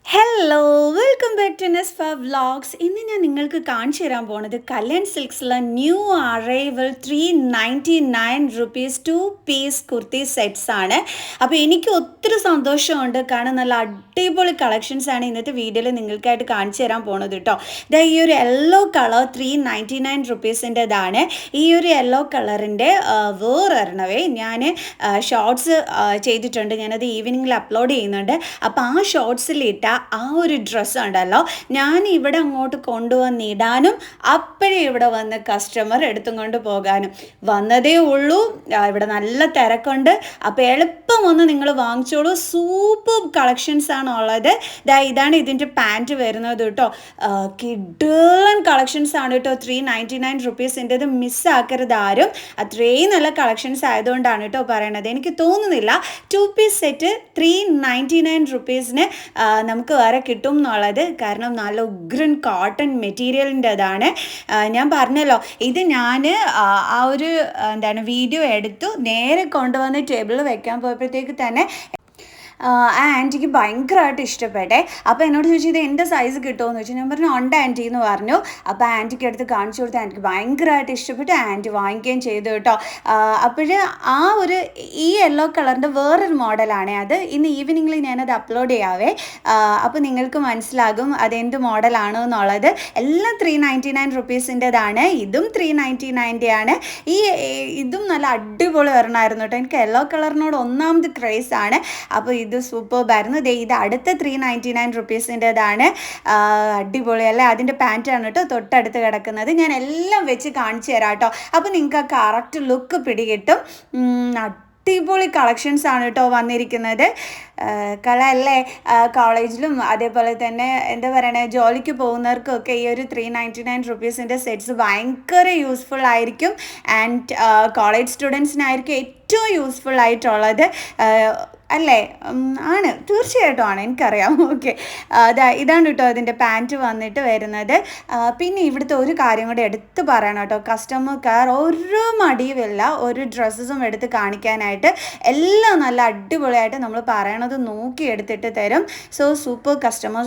Hello welcome back to നെസ്ഫ vlogs. ഇന്ന് ഞാൻ നിങ്ങൾക്ക് കാണിച്ചു തരാൻ പോണത് കല്യാൺ സിൽക്സിലെ new arrival 399 two piece kurti sets ആണ്. അപ്പോൾ എനിക്ക് ഒത്തിരി സന്തോഷമുണ്ട്, കാരണം നല്ല അടിപൊളി കളക്ഷൻസ് ആണ് ഇന്നത്തെ വീഡിയോയിൽ നിങ്ങൾക്കായിട്ട് കാണിച്ചു തരാൻ പോണത് കേട്ടോ. ഇതാ ഈ ഒരു യെല്ലോ കളർ 399 ഈ ഒരു യെല്ലോ കളറിൻ്റെ വേറൊരെണ്ണവേ ഞാൻ ഷോർട്സ് ചെയ്തിട്ടുണ്ട്. ഞാനത് ഈവനിങ്ങിൽ അപ്ലോഡ് ചെയ്യുന്നുണ്ട്. അപ്പോൾ ആ ഷോർട്സിലിട്ട ആ ഒരു ഡ്രസ്സ് ഉണ്ടല്ലോ, ഞാൻ ഇവിടെ അങ്ങോട്ട് കൊണ്ടുവന്നിടാനും അപ്പോഴേ ഇവിടെ വന്ന് കസ്റ്റമർ എടുത്തും കൊണ്ട് പോകാനും വന്നതേ ഉള്ളൂ. ഇവിടെ നല്ല തിരക്കുണ്ട്, അപ്പോൾ എളുപ്പം വന്ന് നിങ്ങൾ വാങ്ങിച്ചോളൂ. സൂപ്പർ കളക്ഷൻസ് ആണ് ഉള്ളത്. ഇതാണ് ഇതിൻ്റെ പാൻറ്റ് വരുന്നത് കേട്ടോ. കിഡ്ലൻ കളക്ഷൻസ് ആണ് കേട്ടോ. 399 മിസ്സാക്കരുത് ആരും. അത്രയും നല്ല കളക്ഷൻസ് ആയതുകൊണ്ടാണ് കേട്ടോ പറയണത്. എനിക്ക് തോന്നുന്നില്ല 2 പീസ് സെറ്റ് 399 നമുക്ക് വേറെ കിട്ടും എന്നുള്ളത്. കാരണം നല്ല ഉഗ്രൻ കോട്ടൺ മെറ്റീരിയലിൻ്റെതാണ്. ഞാൻ പറഞ്ഞല്ലോ, ഇത് ഞാൻ ആ ഒരു വീഡിയോ എടുത്തു നേരെ കൊണ്ടുവന്ന് ടേബിളിൽ വെക്കാൻ പോയപ്പോഴത്തേക്ക് തന്നെ ആ ആൻറ്റിക്ക് ഭയങ്കരമായിട്ട് ഇഷ്ടപ്പെട്ടെ. അപ്പോൾ എന്നോട് ചോദിച്ചു ഇത് എൻ്റെ സൈസ് കിട്ടുമോ എന്ന് ചോദിച്ചു. ഞാൻ പറഞ്ഞു ഉണ്ട് ആൻറ്റി എന്ന് പറഞ്ഞു. അപ്പോൾ ആൻറ്റിക്ക് എടുത്ത് കാണിച്ചു കൊടുത്ത് ആൻറ്റിക്ക് ഭയങ്കരമായിട്ട് ഇഷ്ടപ്പെട്ട് ആൻറ്റി വാങ്ങിക്കുകയും ചെയ്തു കേട്ടോ. അപ്പോൾ ആ ഒരു ഈ യെല്ലോ കളറിൻ്റെ വേറൊരു മോഡലാണ് അത്. ഇന്ന് ഈവനിങ്ങിൽ ഞാനത് അപ്ലോഡ് ചെയ്യാവേ. അപ്പോൾ നിങ്ങൾക്ക് മനസ്സിലാകും അതെന്ത് മോഡലാണ് എന്നുള്ളത്. എല്ലാം 399 ഇതും 399 ആണ്. ഇതും നല്ല അടിപൊളി വരണമായിരുന്നു കേട്ടോ. എനിക്ക് യെല്ലോ കളറിനോട് ഒന്നാമത് ക്രേസ് ആണ്. അപ്പോൾ ഇത് സൂപ്പർബായിരുന്നു. ഇത് അടുത്ത 399 അടിപൊളിയല്ലേ. അതിൻ്റെ പാൻറ്റാണ് കേട്ടോ തൊട്ടടുത്ത് കിടക്കുന്നത്. ഞാൻ എല്ലാം വെച്ച് കാണിച്ചു തരാം കേട്ടോ. അപ്പോൾ നിങ്ങൾക്ക് ആ കറക്റ്റ് ലുക്ക് പിടികിട്ടും. അടിപൊളി കളക്ഷൻസ് ആണ് കേട്ടോ വന്നിരിക്കുന്നത്. കളല്ലേ, കോളേജിലും അതേപോലെ തന്നെ എന്താ പറയണേ ജോലിക്ക് പോകുന്നവർക്കൊക്കെ ഈ ഒരു 399 സെറ്റ്സ് ഭയങ്കര യൂസ്ഫുൾ ആയിരിക്കും. ആൻഡ് കോളേജ് സ്റ്റുഡൻസിനായിരിക്കും ഏറ്റവും യൂസ്ഫുൾ ആയിട്ടുള്ളത് അല്ലേ? ആണ്, തീർച്ചയായിട്ടും ആണ്, എനിക്കറിയാം. ഓക്കെ, ഇതാണ് കേട്ടോ അതിൻ്റെ പാൻറ്റ് വന്നിട്ട് വരുന്നത്. പിന്നെ ഇവിടുത്തെ ഒരു കാര്യം കൂടെ എടുത്ത് പറയണം കേട്ടോ. കസ്റ്റമർ കെയർ ഒരു മടിയുമില്ല ഒരു ഡ്രസ്സസും എടുത്ത് കാണിക്കാനായിട്ട്. എല്ലാം നല്ല അടിപൊളിയായിട്ട് നമ്മൾ പറയണത് നോക്കി എടുത്തിട്ട് തരും. സോ സൂപ്പർ കസ്റ്റമർ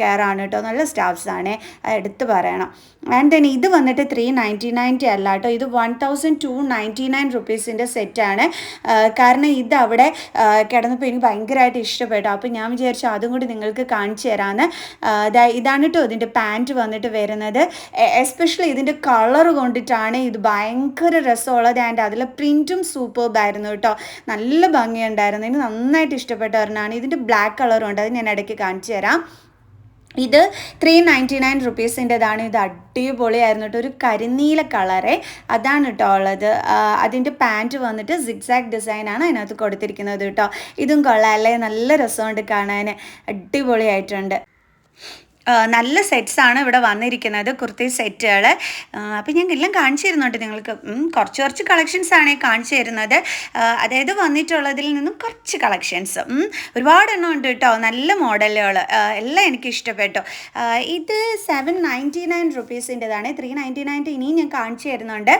കെയർ ആണ് കേട്ടോ. നല്ല സ്റ്റാഫ്സാണ്, എടുത്ത് പറയണം. ആൻഡ് ദെൻ ഇത് വന്നിട്ട് 399 അല്ല കേട്ടോ. ഇത് 1299 സെറ്റാണ്. കാരണം ഇത് അവിടെ കിടന്നപ്പോൾ എനിക്ക് ഭയങ്കരമായിട്ട് ഇഷ്ടപ്പെട്ടു. അപ്പോൾ ഞാൻ വിചാരിച്ചു അതും കൂടി നിങ്ങൾക്ക് കാണിച്ചു തരാമെന്ന്. ഇതാണ് കേട്ടോ ഇതിൻ്റെ പാൻറ്റ് വന്നിട്ട് വരുന്നത്. എസ്പെഷ്യലി ഇതിൻ്റെ കളർ കൊണ്ടിട്ടാണ് ഇത് ഭയങ്കര രസമുള്ളത്. ആൻഡ് അതിലെ പ്രിൻറ്റും സൂപ്പർബായിരുന്നു കേട്ടോ. നല്ല ഭംഗിയുണ്ടായിരുന്നു. എനിക്ക് നന്നായിട്ട് ഇഷ്ടപ്പെട്ട ഒരെണ്ണമാണ്. ഇതിൻ്റെ ബ്ലാക്ക് കളറും ഉണ്ട്, അത് ഞാൻ ഇടയ്ക്ക് കാണിച്ചു തരാം. ഇത് 399 ഇത് അടിപൊളിയായിരുന്നു കേട്ടോ. ഒരു കരിനീല കളറേ അതാണ് കേട്ടോ ഉള്ളത്. അതിൻ്റെ പാൻറ്റ് വന്നിട്ട് സിഗ്സാഗ് ഡിസൈനാണ് അതിനകത്ത് കൊടുത്തിരിക്കുന്നത് കേട്ടോ. ഇതും കൊള്ളാമല്ലേ, നല്ല രസമുണ്ട് കാണാൻ, അടിപൊളിയായിട്ടുണ്ട്. നല്ല സെറ്റ്സാണ് ഇവിടെ വന്നിരിക്കുന്നത്, കുർത്തി സെറ്റുകൾ. അപ്പോൾ ഞാൻ എല്ലാം കാണിച്ചു തരുന്നുണ്ട് നിങ്ങൾക്ക്. കുറച്ച് കളക്ഷൻസാണ് കാണിച്ചു തരുന്നത്. അതായത് വന്നിട്ടുള്ളതിൽ നിന്നും കുറച്ച് കളക്ഷൻസ് ഒരുപാട് എണ്ണം ഉണ്ട് കേട്ടോ. നല്ല മോഡലുകൾ എല്ലാം എനിക്ക് ഇഷ്ടപ്പെട്ടു. ഇത് 799 399 ഇനിയും ഞാൻ കാണിച്ചു തരുന്നുണ്ട്.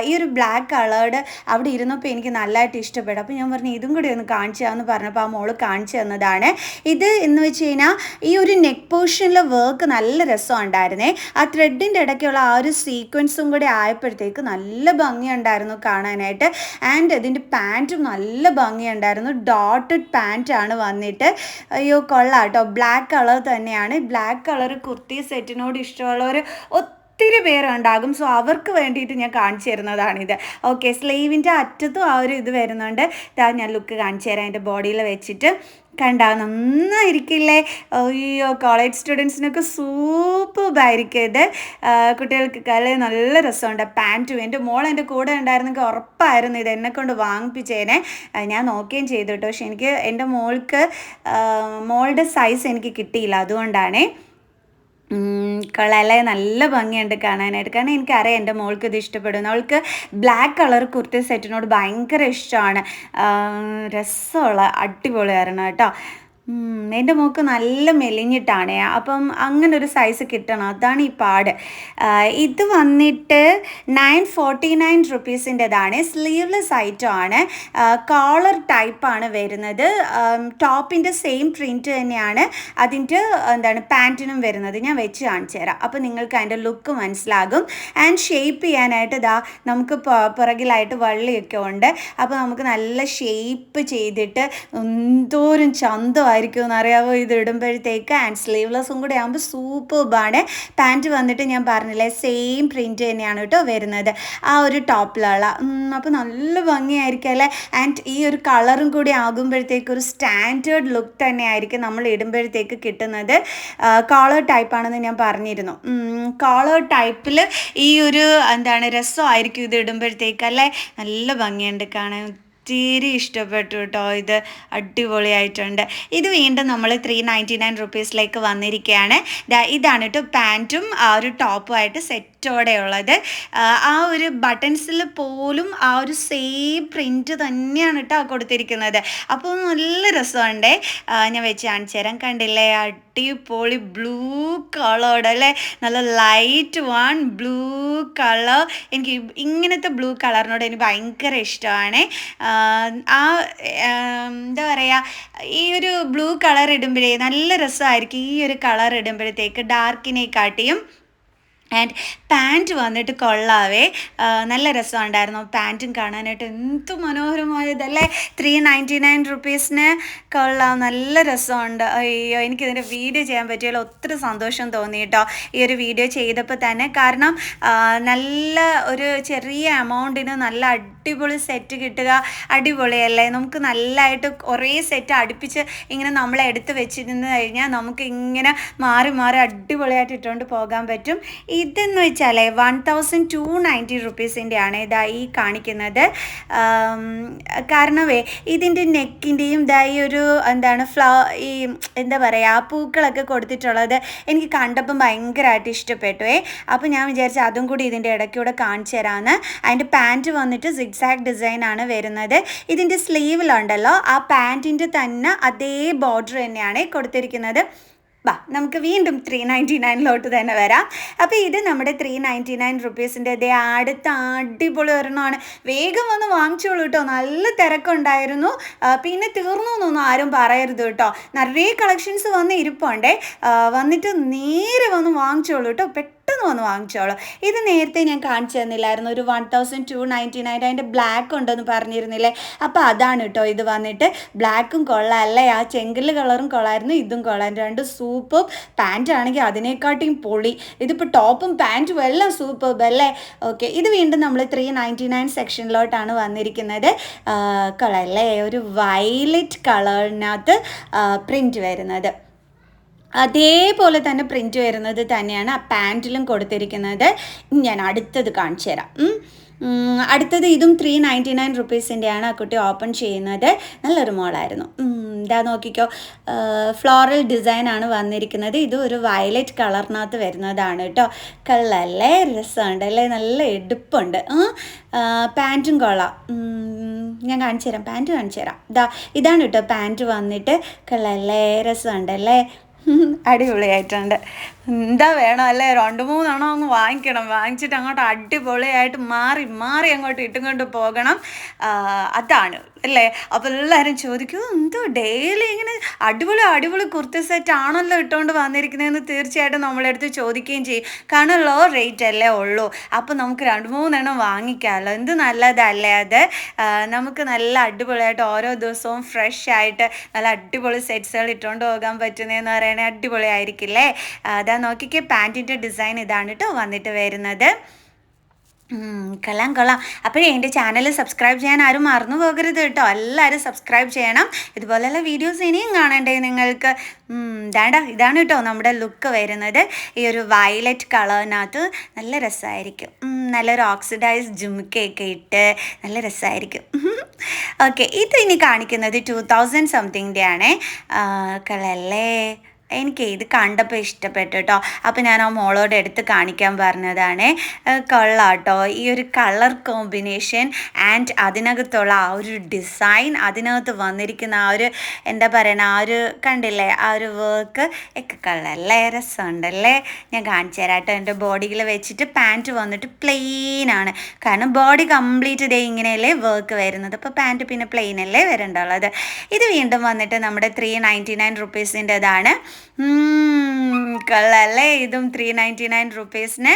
ഈ ഒരു ബ്ലാക്ക് കളേർഡ് അവിടെ ഇരുന്നപ്പോൾ എനിക്ക് നല്ലതായിട്ട് ഇഷ്ടപ്പെട്ടു. അപ്പോൾ ഞാൻ പറഞ്ഞു ഇതും കൂടി ഒന്ന് കാണിച്ചു തരാമെന്ന് പറഞ്ഞപ്പോൾ ആ മോള് കാണിച്ചു തന്നതാണ്. ഇത് എന്ന് വെച്ച് കഴിഞ്ഞാൽ ഈ ഒരു നെക്ക് പോർഷനിൽ വർക്ക് നല്ല രസമുണ്ടായിരുന്നേ. ആ ത്രെഡിൻ്റെ ഇടയ്ക്കുള്ള ആ ഒരു സീക്വൻസും കൂടി ആയപ്പോഴത്തേക്ക് നല്ല ഭംഗിയുണ്ടായിരുന്നു കാണാനായിട്ട്. ആൻഡ് ഇതിൻ്റെ പാൻറ്റും നല്ല ഭംഗിയുണ്ടായിരുന്നു. ഡോട്ടഡ് പാൻറ്റാണ് വന്നിട്ട്. അയ്യോ കൊള്ളാം കേട്ടോ. ബ്ലാക്ക് കളർ തന്നെയാണ്. ബ്ലാക്ക് കളർ കുർത്തി സെറ്റിനോട് ഇഷ്ടമുള്ളവർ ഒത്തിരി പേരുണ്ടാകും. സോ അവർക്ക് വേണ്ടിയിട്ട് ഞാൻ കാണിച്ചു തരുന്നതാണിത്. ഓക്കെ, സ്ലീവിൻ്റെ അറ്റത്തും ആ ഒരു ഇത് വരുന്നുണ്ട്. ഞാൻ ലുക്ക് കാണിച്ചു തരാം എൻ്റെ ബോഡിയിൽ വെച്ചിട്ട്. കണ്ടാ നന്നായിരിക്കില്ലേ? അയ്യോ, കോളേജ് സ്റ്റുഡൻസിനൊക്കെ സൂപ്പർബായിരിക്കും ഇത്. കുട്ടികൾക്കൊക്കെ അല്ലേ നല്ല രസമുണ്ട്. പാൻറ്റും എൻ്റെ മോൾ എൻ്റെ കൂടെ ഉണ്ടായിരുന്നെങ്കിൽ ഉറപ്പായിരുന്നു ഇത് എന്നെക്കൊണ്ട് വാങ്ങിപ്പിച്ചേനെ. ഞാൻ നോക്കുകയും ചെയ്തു കേട്ടോ. പക്ഷെ എനിക്ക് എൻ്റെ മോളുടെ സൈസ് എനിക്ക് കിട്ടിയില്ല, അതുകൊണ്ടാണേ. കൊള്ളാല്ലേ, നല്ല ഭംഗിയുണ്ട് കാണാനായിട്ട്. കാരണം എനിക്കറിയാം എൻ്റെ മോൾക്ക് ഇത് ഇഷ്ടപ്പെടുന്നു. അവൾക്ക് ബ്ലാക്ക് കളർ കുർത്തി സെറ്റിനോട് ഭയങ്കര ഇഷ്ടമാണ്. രസമുള്ള അടിപൊളിയായിരുന്നു കേട്ടോ. എൻ്റെ മോൾക്ക് നല്ല മെലിഞ്ഞിട്ടാണേ. അപ്പം അങ്ങനെ ഒരു സൈസ് കിട്ടണം. അതാണ് ഈ പാട്. ഇത് വന്നിട്ട് 949 റുപ്പീസിൻ്റെതാണ്. സ്ലീവ്ലെസ് ഐറ്റം ആണ്. കോളർ ടൈപ്പാണ് വരുന്നത്. ടോപ്പിൻ്റെ സെയിം പ്രിൻറ്റ് തന്നെയാണ് അതിൻ്റെ പാൻറ്റിനും വരുന്നത്. ഞാൻ വെച്ച് കാണിച്ചു തരാം. അപ്പോൾ നിങ്ങൾക്ക് അതിൻ്റെ ലുക്ക് മനസ്സിലാകും. ആൻഡ് ഷേപ്പ് ചെയ്യാനായിട്ട് നമുക്ക് പുറകിലായിട്ട് വള്ളിയൊക്കെ ഉണ്ട്. അപ്പോൾ നമുക്ക് നല്ല ഷേപ്പ് ചെയ്തിട്ട് എന്തോരം ചന്തമായിരിക്കും എന്നറിയാമോ ഇത് ഇടുമ്പോഴത്തേക്ക്. ആൻഡ് സ്ലീവ്ലെസ്സും കൂടെ ആകുമ്പോൾ സൂപ്പർബാണ്. പാൻറ്റ് വന്നിട്ട് ഞാൻ പറഞ്ഞില്ലേ സെയിം പ്രിൻറ്റ് തന്നെയാണ് കേട്ടോ വരുന്നത് ആ ഒരു ടോപ്പിലുള്ള. അപ്പോൾ നല്ല ഭംഗിയായിരിക്കും അല്ലേ. ആൻഡ് ഈ ഒരു കളറും കൂടി ആകുമ്പോഴത്തേക്ക് ഒരു സ്റ്റാൻഡേർഡ് ലുക്ക് തന്നെയായിരിക്കും നമ്മൾ ഇടുമ്പോഴത്തേക്ക് കിട്ടുന്നത്. കോളർ ടൈപ്പാണെന്ന് ഞാൻ പറഞ്ഞിരുന്നു. കോളർ ടൈപ്പിൽ ഈ ഒരു രസമായിരിക്കും ഇത് ഇടുമ്പോഴത്തേക്ക് അല്ലേ. നല്ല ഭംഗിയുണ്ട് കാണാൻ. ഒത്തിരി ഇഷ്ടപ്പെട്ടു കേട്ടോ. ഇത് അടിപൊളിയായിട്ടുണ്ട്. ഇത് വീണ്ടും നമ്മൾ 399 റുപ്പീസിലേക്ക് വന്നിരിക്കുകയാണ്. ഇതാണ് കേട്ടോ പാൻറ്റും ആ ഒരു ടോപ്പുമായിട്ട് സെറ്റോടെ ഉള്ളത്. ആ ഒരു ബട്ടൺസിൽ പോലും ആ ഒരു സെയിം പ്രിൻറ്റ് തന്നെയാണ് കേട്ടോ കൊടുത്തിരിക്കുന്നത്. അപ്പോൾ നല്ല രസമുണ്ട്. ഞാൻ വെച്ച് കാണിച്ചു തരാം. കണ്ടില്ലേ അടിപൊളി ബ്ലൂ കളേർഡ് അല്ലേ. നല്ല ലൈറ്റ് വൺ ബ്ലൂ കളർ. എനിക്ക് ഇങ്ങനത്തെ ബ്ലൂ കളറിനോട് എനിക്ക് ഭയങ്കര ഇഷ്ടമാണ്. എന്താ പറയുക, ഈ ഒരു ബ്ലൂ കളർ ഇടുമ്പോഴേ നല്ല രസമായിരിക്കും. ഈ ഒരു കളർ ഇടുമ്പോഴത്തേക്ക് ഡാർക്കിനെക്കാട്ടിയും. ആൻഡ് പാൻറ്റ് വന്നിട്ട് കൊള്ളാവേ. നല്ല രസമുണ്ടായിരുന്നു പാൻറ്റും കാണാനായിട്ട്. എന്ത് മനോഹരമായതല്ലേ. 399 റുപ്പീസിന് കൊള്ളാം. നല്ല രസമുണ്ട്. അയ്യോ എനിക്കിതിൻ്റെ വീഡിയോ ചെയ്യാൻ പറ്റിയല്ലോ. ഒത്തിരി സന്തോഷം തോന്നി കേട്ടോ ഈ ഒരു വീഡിയോ ചെയ്തപ്പോൾ തന്നെ. കാരണം നല്ല ഒരു ചെറിയ എമൗണ്ടിന് നല്ല അടിപൊളി സെറ്റ് കിട്ടുക അടിപൊളിയല്ലേ. നമുക്ക് നല്ലതായിട്ട് കുറേ സെറ്റ് അടുപ്പിച്ച് ഇങ്ങനെ നമ്മൾ എടുത്ത് വെച്ചിരുന്ന് കഴിഞ്ഞാൽ നമുക്ക് ഇങ്ങനെ മാറി മാറി അടിപൊളിയായിട്ട് ഇട്ടുകൊണ്ട് പോകാൻ പറ്റും. ഇതെന്ന് വെച്ചാലേ 1290 റുപ്പീസിൻ്റെയാണ് ഇതാ ഈ കാണിക്കുന്നത്. കാരണമേ ഇതിൻ്റെ നെക്കിൻ്റെയും ഈ ഒരു ഈ എന്താ പറയുക പൂക്കളൊക്കെ കൊടുത്തിട്ടുള്ളത് എനിക്ക് കണ്ടപ്പം ഭയങ്കരമായിട്ട് ഇഷ്ടപ്പെട്ടു. അപ്പോൾ ഞാൻ വിചാരിച്ചു അതും കൂടി ഇതിൻ്റെ ഇടയ്ക്കൂടെ കാണിച്ചു തരാമെന്ന്. അതിൻ്റെ പാൻറ്റ് വന്നിട്ട് സിഗ്സാഗ് ഡിസൈനാണ് വരുന്നത്. ഇതിൻ്റെ സ്ലീവിലുണ്ടല്ലോ ആ പാൻറ്റിൻ്റെ തന്നെ അതേ ബോർഡർ തന്നെയാണ് കൊടുത്തിരിക്കുന്നത്. നമുക്ക് വീണ്ടും 399 തന്നെ വരാം. അപ്പോൾ ഇത് നമ്മുടെ 399 റുപ്പീസിൻ്റെ അടുത്ത അടിപൊളി ഒരെണ്ണമാണ്. വേഗം വന്ന് വാങ്ങിച്ചോളൂ കേട്ടോ. നല്ല തിരക്കുണ്ടായിരുന്നു. പിന്നെ തീർന്നു എന്നൊന്നും ആരും പറയരുത് കേട്ടോ. നിറയെ കളക്ഷൻസ് വന്ന് ഇരിപ്പുണ്ടേ. വന്നിട്ട് നേരെ വന്ന് വാങ്ങിച്ചോളൂ കേട്ടോ. പെട്ടെന്ന് വന്ന് വാങ്ങിച്ചോളൂ. ഇത് നേരത്തെ ഞാൻ കാണിച്ചു തന്നില്ലായിരുന്നു. ഒരു 1299 അതിൻ്റെ ബ്ലാക്ക് ഉണ്ടെന്ന് പറഞ്ഞിരുന്നില്ലേ. അപ്പോൾ അതാണ് കേട്ടോ ഇത് വന്നിട്ട്. ബ്ലാക്കും കൊള്ളാം അല്ലേ. ആ ചെങ്കല് കളറും കൊള്ളായിരുന്നു, ഇതും കൊള്ളാം. രണ്ട് സൂപ്പർ. പാൻറ്റ് ആണെങ്കിൽ അതിനെക്കാട്ടിയും പൊളി. ഇതിപ്പോൾ ടോപ്പും പാൻറ്റും എല്ലാം സൂപ്പർ അല്ലേ. ഓക്കെ, ഇത് വീണ്ടും നമ്മൾ 399 സെക്ഷനിലോട്ടാണ് വന്നിരിക്കുന്നത്. കൊള്ളാമല്ലേ. ഒരു വയലറ്റ് കളറിനകത്ത് പ്രിൻറ്റ് വരുന്നത്. അതേപോലെ തന്നെ പ്രിൻറ്റ് വരുന്നത് തന്നെയാണ് ആ പാൻറ്റിലും കൊടുത്തിരിക്കുന്നത്. ഞാൻ അടുത്തത് കാണിച്ചു തരാം. അടുത്തത് ഇതും 399 റുപ്പീസിൻ്റെയാണ്. ആ കുട്ടി ഓപ്പൺ ചെയ്യുന്നത്. നല്ലൊരു മോളായിരുന്നു. ഇതാ നോക്കിക്കോ, ഫ്ലോറൽ ഡിസൈനാണ് വന്നിരിക്കുന്നത്. ഇത് ഒരു വയലറ്റ് കളറിനകത്ത് വരുന്നതാണ് കേട്ടോ. കള്ളല്ലേ, രസമുണ്ട് അല്ലേ. നല്ല എടുപ്പുണ്ട്. പാൻറ്റും കൊള്ളാം. ഞാൻ കാണിച്ചു തരാം. പാൻറ്റ് കാണിച്ചു തരാം. ഇതാണ് കേട്ടോ പാൻറ്റ് വന്നിട്ട്. കള്ളല്ലേ, രസമുണ്ടല്ലേ. അടിപൊളിയായിട്ടുണ്ട്. എന്താ വേണം അല്ലേ. 2-3 എണ്ണം ഒന്ന് വാങ്ങിക്കണം. വാങ്ങിച്ചിട്ട് അങ്ങോട്ട് അടിപൊളിയായിട്ട് മാറി മാറി അങ്ങോട്ട് ഇട്ടും കൊണ്ട് പോകണം. അതാണ് അല്ലേ. അപ്പോൾ എല്ലാവരും ചോദിക്കും എന്തോ ഡെയിലി ഇങ്ങനെ അടിപൊളി അടിപൊളി കുർത്തി സെറ്റ് ആണല്ലോ ഇട്ടുകൊണ്ട് വന്നിരിക്കുന്നതെന്ന് തീർച്ചയായിട്ടും നമ്മളെടുത്ത് ചോദിക്കുകയും ചെയ്യും. കാരണം ലോ റേറ്റ് അല്ലേ ഉള്ളൂ. അപ്പോൾ നമുക്ക് 2-3 എണ്ണം വാങ്ങിക്കാമല്ലോ. എന്ത് നല്ലതല്ലേ അത്. നമുക്ക് നല്ല അടിപൊളിയായിട്ട് ഓരോ ദിവസവും ഫ്രഷ് ആയിട്ട് നല്ല അടിപൊളി സെറ്റ്സുകൾ ഇട്ടുകൊണ്ട് പോകാൻ പറ്റുന്നതെന്ന് പറയണേ അടിപൊളിയായിരിക്കില്ലേ. അതാ നോക്കിക്കേ, പാൻറ്റിൻ്റെ ഡിസൈൻ ഇതാണ് കേട്ടോ വന്നിട്ട് വരുന്നത്. കൊള്ളാം. അപ്പോഴേ എൻ്റെ ചാനൽ സബ്സ്ക്രൈബ് ചെയ്യാൻ ആരും മറന്നു പോകരുത് കേട്ടോ. എല്ലാവരും സബ്സ്ക്രൈബ് ചെയ്യണം. ഇതുപോലെയുള്ള വീഡിയോസ് ഇനിയും കാണണ്ടേ നിങ്ങൾക്ക്. ഇതാണ് കേട്ടോ നമ്മുടെ ലുക്ക് വരുന്നത്. ഈ ഒരു വയലറ്റ് കളറിനകത്ത് നല്ല രസമായിരിക്കും. നല്ലൊരു ഓക്സിഡൈസ് ജുമുക്കയൊക്കെ ഇട്ട് നല്ല രസമായിരിക്കും. ഓക്കെ, ഇത് ഇനി കാണിക്കുന്നത് 2000 സംതിങ്ങിൻ്റെ ആണ്. കളല്ലേ. എനിക്ക് ഇത് കണ്ടപ്പോൾ ഇഷ്ടപ്പെട്ടു കേട്ടോ. അപ്പോൾ ഞാൻ ആ മോളോട് എടുത്ത് കാണിക്കാൻ പറഞ്ഞതാണ്. കൊള്ളാട്ടോ ഈ ഒരു കളർ കോമ്പിനേഷൻ ആൻഡ് അതിനകത്തുള്ള ആ ഒരു ഡിസൈൻ, അതിനകത്ത് വന്നിരിക്കുന്ന ആ ഒരു എന്താ പറയുക, ആ ഒരു കണ്ടില്ലേ ആ ഒരു വർക്ക് ഒക്കെ കൊള്ളല്ലേ, രസമുണ്ടല്ലേ. ഞാൻ കാണിച്ചു തരാം കേട്ടോ. എൻ്റെ ബോഡിയിൽ വെച്ചിട്ട് പാൻറ്റ് വന്നിട്ട് പ്ലെയിൻ ആണ്, കാരണം ബോഡി കംപ്ലീറ്റ് ഡേ ഇങ്ങനെയല്ലേ വർക്ക് വരുന്നത്. അപ്പോൾ പാൻറ്റ് പിന്നെ പ്ലെയിൻ അല്ലേ വരേണ്ടുള്ളത്. ഇത് വീണ്ടും വന്നിട്ട് നമ്മുടെ 399 റുപ്പീസിൻ്റെതാണ്. കൊള്ളാല്ലേ, ഇതും 399 റുപ്പീസിന്.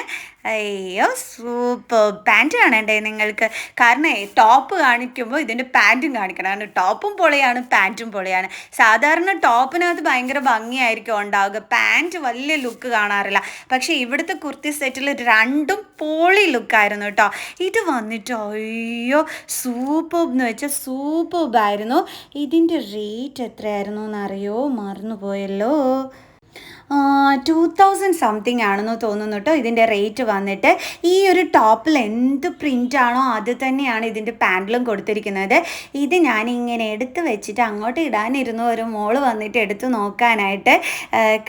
അയ്യോ സൂപ്പർ പാൻറ്റ് കാണണ്ടേ നിങ്ങൾക്ക്, കാരണം ടോപ്പ് കാണിക്കുമ്പോൾ ഇതിൻ്റെ പാൻറ്റും കാണിക്കണം. കാരണം ടോപ്പും പൊളിയാണ് പാൻറ്റും പൊളിയാണ്. സാധാരണ ടോപ്പിനകത്ത് ഭയങ്കര ഭംഗിയായിരിക്കും ഉണ്ടാവുക, പാൻറ്റ് വലിയ ലുക്ക് കാണാറില്ല. പക്ഷേ ഇവിടുത്തെ കുർത്തി സെറ്റിൽ രണ്ടും പൊളി ലുക്കായിരുന്നു കേട്ടോ. ഇത് വന്നിട്ട് അയ്യോ സൂപ്പർ എന്ന് വെച്ചാൽ സൂപ്പർബായിരുന്നു. ഇതിൻ്റെ റേറ്റ് എത്രയായിരുന്നു എന്നറിയോ, മറന്നുപോയല്ലോ. 2000 സംതിങ് ആണെന്ന് തോന്നുന്നു കേട്ടോ ഇതിൻ്റെ റേറ്റ് വന്നിട്ട്. ഈ ഒരു ടോപ്പിൽ എന്ത് പ്രിൻ്റാണോ അത് തന്നെയാണ് ഇതിൻ്റെ പാൻറ്റിലും കൊടുത്തിരിക്കുന്നത്. ഇത് ഞാനിങ്ങനെ എടുത്ത് വെച്ചിട്ട് അങ്ങോട്ട് ഇടാനിരുന്നു, ഒരു മോള് വന്നിട്ട് എടുത്ത് നോക്കാനായിട്ട്.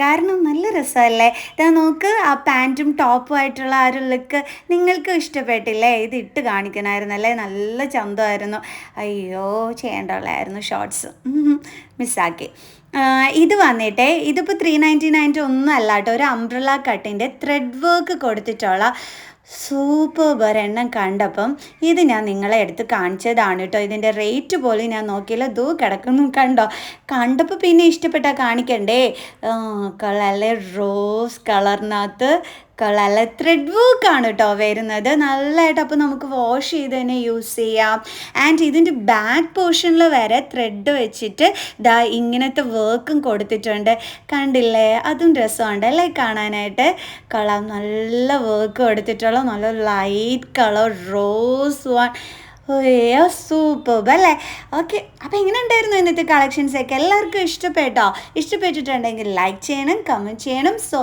കാരണം നല്ല രസമല്ലേ, ഇതാ നോക്ക്, ആ പാൻറ്റും ടോപ്പും ആയിട്ടുള്ള ആ ഒരു ലുക്ക് നിങ്ങൾക്ക് ഇഷ്ടപ്പെട്ടില്ലേ? ഇത് ഇട്ട് കാണിക്കണമായിരുന്നല്ലേ, നല്ല ചന്തമായിരുന്നു. അയ്യോ ചെയ്യേണ്ടുള്ളായിരുന്നു, ഷോർട്സ് മിസ്സാക്കി. ഇത് വന്നിട്ട് ഇതിപ്പോൾ 399 ഒന്നും അല്ല കേട്ടോ, ഒരു അംബ്രല്ല കട്ടിൻ്റെ ത്രെഡ് വർക്ക് കൊടുത്തിട്ടുള്ള സൂപ്പർ ഒരെണ്ണം കണ്ടപ്പം ഇത് ഞാൻ നിങ്ങളെ എടുത്ത് കാണിച്ചതാണ് കേട്ടോ. ഇതിൻ്റെ റേറ്റ് പോലും ഞാൻ നോക്കിയില്ല, ദൂ കിടക്കുന്നു കണ്ടോ. കണ്ടപ്പോൾ പിന്നെ ഇഷ്ടപ്പെട്ടാൽ കാണിക്കണ്ടേ. കളറിലെ റോസ് കളറിനകത്ത് കളറിലെ ത്രെഡ് വർക്കാണ് കേട്ടോ വരുന്നത് നല്ലതായിട്ട്. അപ്പോൾ നമുക്ക് വാഷ് ചെയ്ത് തന്നെ യൂസ് ചെയ്യാം. ആൻഡ് ഇതിൻ്റെ ബാക്ക് പോർഷനിൽ വരെ ത്രെഡ് വെച്ചിട്ട് ദാ ഇങ്ങനത്തെ വർക്കും കൊടുത്തിട്ടുണ്ട്, കണ്ടില്ലേ? അതും രസമുണ്ട് അല്ലേ കാണാനായിട്ട്. കളർ നല്ല വർക്ക് കൊടുത്തിട്ടുള്ള നല്ല ലൈറ്റ് കളർ റോസ് വൺ. ഓയ്യോ സൂപ്പർ അല്ലേ. ഓക്കെ, അപ്പോൾ എങ്ങനെ ഉണ്ടായിരുന്നു ഇന്നത്തെ കളക്ഷൻസൊക്കെ? എല്ലാവർക്കും ഇഷ്ടപ്പെട്ടോ? ഇഷ്ടപ്പെട്ടിട്ടുണ്ടെങ്കിൽ ലൈക്ക് ചെയ്യണം, കമൻറ്റ് ചെയ്യണം. സോ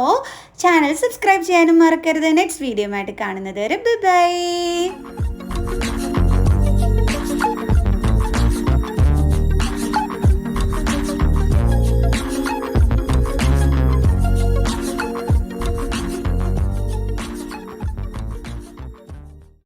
ചാനൽ സബ്സ്ക്രൈബ് ചെയ്യാനും മറക്കരുത്. നെക്സ്റ്റ് വീഡിയോ ആയിട്ട് കാണുന്നത് വരെ ബൈ ബൈ.